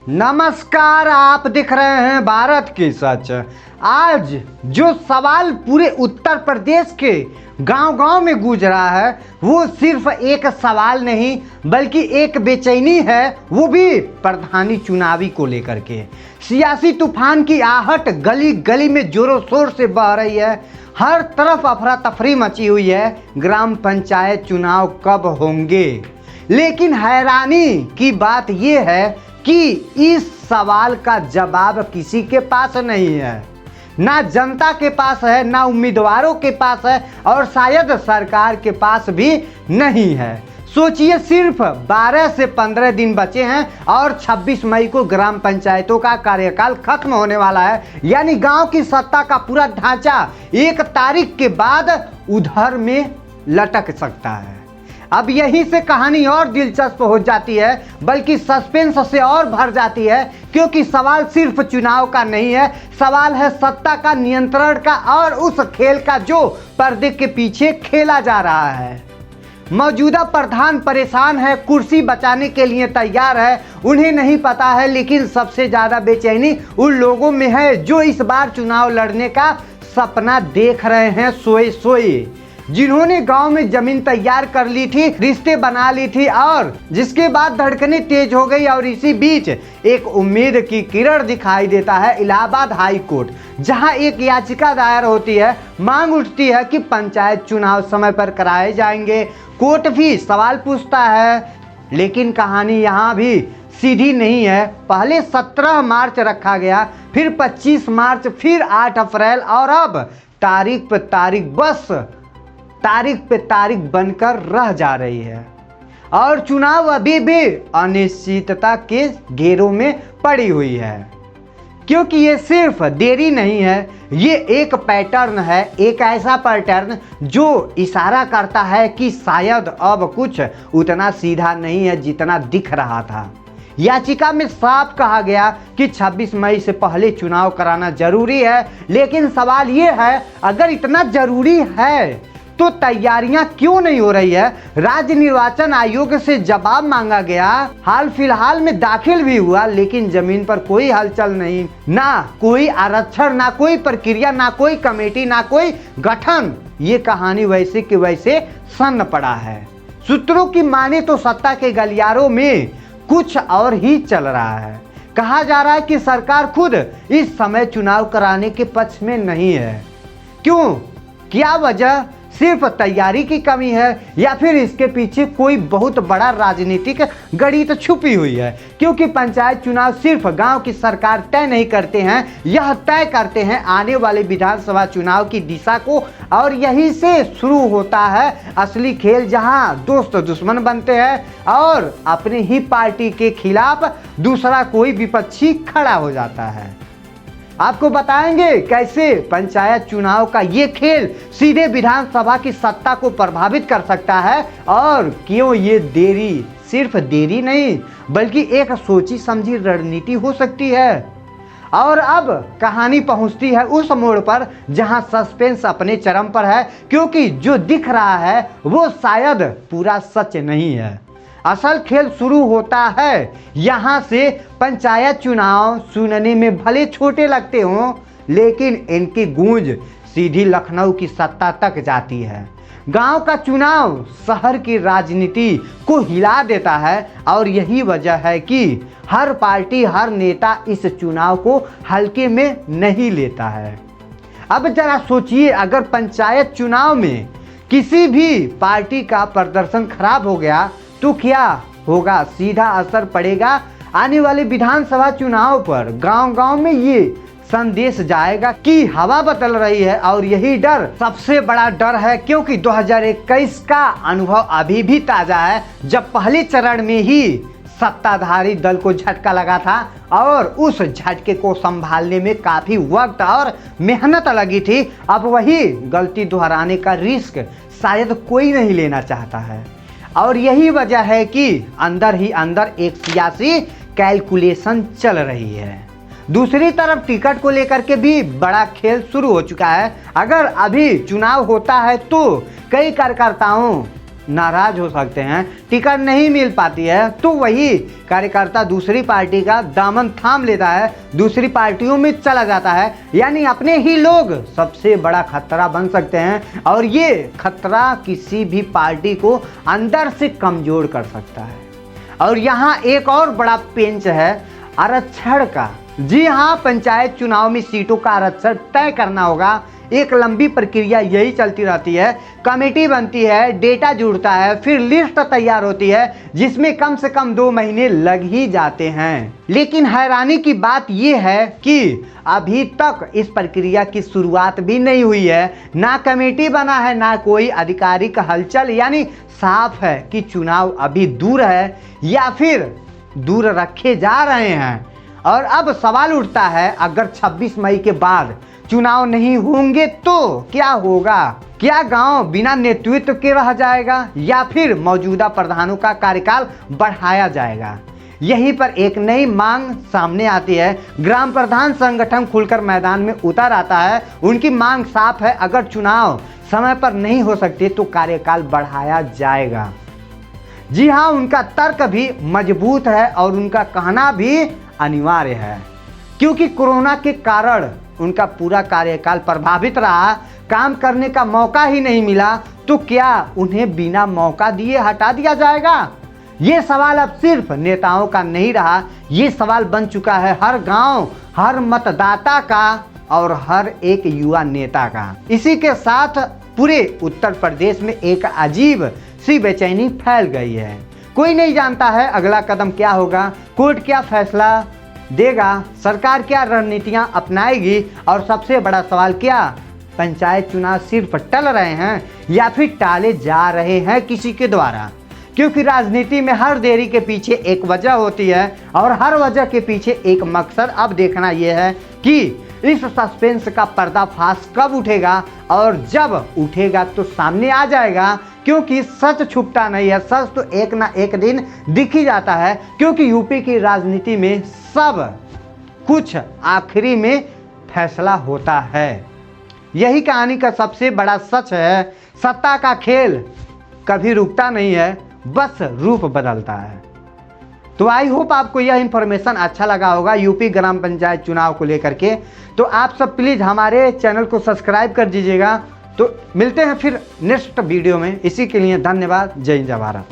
नमस्कार, आप दिख रहे हैं भारत की सच। आज जो सवाल पूरे उत्तर प्रदेश के गांव-गांव में गूंज रहा है वो सिर्फ एक सवाल नहीं बल्कि एक बेचैनी है, वो भी प्रधानी चुनावी को लेकर के। सियासी तूफान की आहट गली गली में जोरों शोर से बह रही है। हर तरफ अफरा तफरी मची हुई है। ग्राम पंचायत चुनाव कब होंगे, लेकिन हैरानी की बात यह है कि इस सवाल का जवाब किसी के पास नहीं है। ना जनता के पास है, ना उम्मीदवारों के पास है और शायद सरकार के पास भी नहीं है। सोचिए, सिर्फ 12 से 15 दिन बचे हैं और 26 मई को ग्राम पंचायतों का कार्यकाल खत्म होने वाला है। यानी गांव की सत्ता का पूरा ढांचा 1 तारीख के बाद उधर में लटक सकता है। अब यहीं से कहानी और दिलचस्प हो जाती है, बल्कि सस्पेंस से और भर जाती है, क्योंकि सवाल सिर्फ चुनाव का नहीं है, सवाल है सत्ता का, नियंत्रण का और उस खेल का जो पर्दे के पीछे खेला जा रहा है। मौजूदा प्रधान परेशान है, कुर्सी बचाने के लिए तैयार है, उन्हें नहीं पता है, लेकिन सबसे ज़्यादा बेचैनी उन लोगों में है जो इस बार चुनाव लड़ने का सपना देख रहे हैं सोए सोए, जिन्होंने गांव में जमीन तैयार कर ली थी, रिश्ते बना ली थी और जिसके बाद धड़कनें तेज हो गई। और इसी बीच एक उम्मीद की किरण दिखाई देता है इलाहाबाद हाई कोर्ट, जहां एक याचिका दायर होती है। मांग उठती है कि पंचायत चुनाव समय पर कराए जाएंगे। कोर्ट भी सवाल पूछता है, लेकिन कहानी यहाँ भी सीधी नहीं है। पहले 17 मार्च रखा गया, फिर 25 मार्च, फिर 8 अप्रैल और अब तारीख पे तारीख, बस तारीख पे तारीख बनकर रह जा रही है। और चुनाव अभी भी अनिश्चितता के घेरों में पड़ी हुई है, क्योंकि ये सिर्फ देरी नहीं है, ये एक पैटर्न है, एक ऐसा पैटर्न जो इशारा करता है कि शायद अब कुछ उतना सीधा नहीं है जितना दिख रहा था। याचिका में साफ कहा गया कि 26 मई से पहले चुनाव कराना जरूरी है, लेकिन सवाल ये है, अगर इतना जरूरी है तो तैयारियां क्यों नहीं हो रही है? राज्य निर्वाचन आयोग से जवाब मांगा गया, हाल फिलहाल में दाखिल भी हुआ, लेकिन जमीन पर कोई हलचल नहीं, ना कोई आरक्षण, ना कोई प्रक्रिया, ना कोई कमेटी, ना कोई गठन। ये कहानी वैसे के वैसे सन्न पड़ा है। सूत्रों की माने तो सत्ता के गलियारों में कुछ और ही चल रहा है। कहा जा रहा है कि सरकार खुद इस समय चुनाव कराने के पक्ष में नहीं है। क्यों? क्या वजह? सिर्फ तैयारी की कमी है या फिर इसके पीछे कोई बहुत बड़ा राजनीतिक गणित छुपी हुई है? क्योंकि पंचायत चुनाव सिर्फ गांव की सरकार तय नहीं करते हैं, यह तय करते हैं आने वाले विधानसभा चुनाव की दिशा को। और यहीं से शुरू होता है असली खेल, जहां दोस्त दुश्मन बनते हैं और अपने ही पार्टी के खिलाफ दूसरा कोई विपक्षी खड़ा हो जाता है। आपको बताएंगे कैसे पंचायत चुनाव का ये खेल सीधे विधानसभा की सत्ता को प्रभावित कर सकता है और क्यों ये देरी सिर्फ देरी नहीं बल्कि एक सोची समझी रणनीति हो सकती है। और अब कहानी पहुंचती है उस मोड़ पर जहां सस्पेंस अपने चरम पर है, क्योंकि जो दिख रहा है वो शायद पूरा सच नहीं है। असल खेल शुरू होता है यहाँ से। पंचायत चुनाव सुनने में भले छोटे लगते हों, लेकिन इनकी गूंज सीधी लखनऊ की सत्ता तक जाती है। गांव का चुनाव शहर की राजनीति को हिला देता है और यही वजह है कि हर पार्टी, हर नेता इस चुनाव को हल्के में नहीं लेता है। अब जरा सोचिए, अगर पंचायत चुनाव में किसी भी पार्टी का प्रदर्शन खराब हो गया तो क्या होगा? सीधा असर पड़ेगा आने वाले विधानसभा चुनाव पर। गांव-गांव में ये संदेश जाएगा कि हवा बदल रही है। और यही डर सबसे बड़ा डर है, क्योंकि 2021 का अनुभव अभी भी ताजा है, जब पहले चरण में ही सत्ताधारी दल को झटका लगा था और उस झटके को संभालने में काफी वक्त और मेहनत लगी थी। अब वही गलती दोहराने का रिस्क शायद कोई नहीं लेना चाहता है। और यही वजह है कि अंदर ही अंदर एक सियासी कैलकुलेशन चल रही है। दूसरी तरफ टिकट को लेकर के भी बड़ा खेल शुरू हो चुका है। अगर अभी चुनाव होता है तो कई कार्यकर्ताओं नाराज हो सकते हैं, टिकट नहीं मिल पाती है, तो वही कार्यकर्ता दूसरी पार्टी का दामन थाम लेता है, दूसरी पार्टियों में चला जाता है। यानी अपने ही लोग सबसे बड़ा खतरा बन सकते हैं और ये खतरा किसी भी पार्टी को अंदर से कमजोर कर सकता है। और यहाँ एक और बड़ा पेंच है आरक्षण का। जी हाँ, पंचायत चुनाव में सीटों का आरक्षण तय करना होगा। एक लंबी प्रक्रिया यही चलती रहती है, कमेटी बनती है, डेटा जुड़ता है, फिर लिस्ट तैयार होती है, जिसमें कम से कम 2 महीने लग ही जाते हैं। लेकिन हैरानी की बात यह है कि अभी तक इस प्रक्रिया की शुरुआत भी नहीं हुई है, ना कमेटी बना है, ना कोई आधिकारिक हलचल। यानी साफ है कि चुनाव अभी दूर है या फिर दूर रखे जा रहे हैं। और अब सवाल उठता है, अगर 26 मई के बाद चुनाव नहीं होंगे तो क्या होगा? क्या गांव बिना नेतृत्व के रह जाएगा या फिर मौजूदा प्रधानों का कार्यकाल बढ़ाया जाएगा? यहीं पर एक नई मांग सामने आती है। ग्राम प्रधान संगठन खुलकर मैदान में उतर आता है। उनकी मांग साफ है, अगर चुनाव समय पर नहीं हो सकते तो कार्यकाल बढ़ाया जाएगा। जी हाँ, उनका तर्क भी मजबूत है और उनका कहना भी अनिवार्य है, क्योंकि कोरोना के कारण उनका पूरा कार्यकाल प्रभावित रहा, काम करने का मौका ही नहीं मिला, तो क्या उन्हें बिना मौका दिए हटा दिया जाएगा? ये सवाल अब सिर्फ नेताओं का नहीं रहा, ये सवाल बन चुका है हर गांव, हर मतदाता का और हर एक युवा नेता का। इसी के साथ पूरे उत्तर प्रदेश में एक अजीब सी बेचैनी फैल गई है। कोई नहीं जानता है अगला कदम क्या होगा, कोर्ट क्या फैसला देगा, सरकार क्या रणनीतियां अपनाएगी, और सबसे बड़ा सवाल, क्या पंचायत चुनाव सिर्फ टल रहे हैं या फिर टाले जा रहे हैं किसी के द्वारा? क्योंकि राजनीति में हर देरी के पीछे एक वजह होती है और हर वजह के पीछे एक मकसद। अब देखना यह है कि इस सस्पेंस का पर्दाफाश कब उठेगा, और जब उठेगा तो सामने आ जाएगा, क्योंकि सच छुपता नहीं है। सच तो एक ना एक दिन दिख ही जाता है, क्योंकि यूपी की राजनीति में सब कुछ आखिरी में फैसला होता है। यही कहानी का सबसे बड़ा सच है। सत्ता का खेल कभी रुकता नहीं है, बस रूप बदलता है। तो आई होप आपको यह इन्फॉर्मेशन अच्छा लगा होगा यूपी ग्राम पंचायत चुनाव को लेकर के। तो आप सब प्लीज़ हमारे चैनल को सब्सक्राइब कर दीजिएगा। तो मिलते हैं फिर नेक्स्ट वीडियो में। इसी के लिए धन्यवाद। जय हिंद, जय भारत।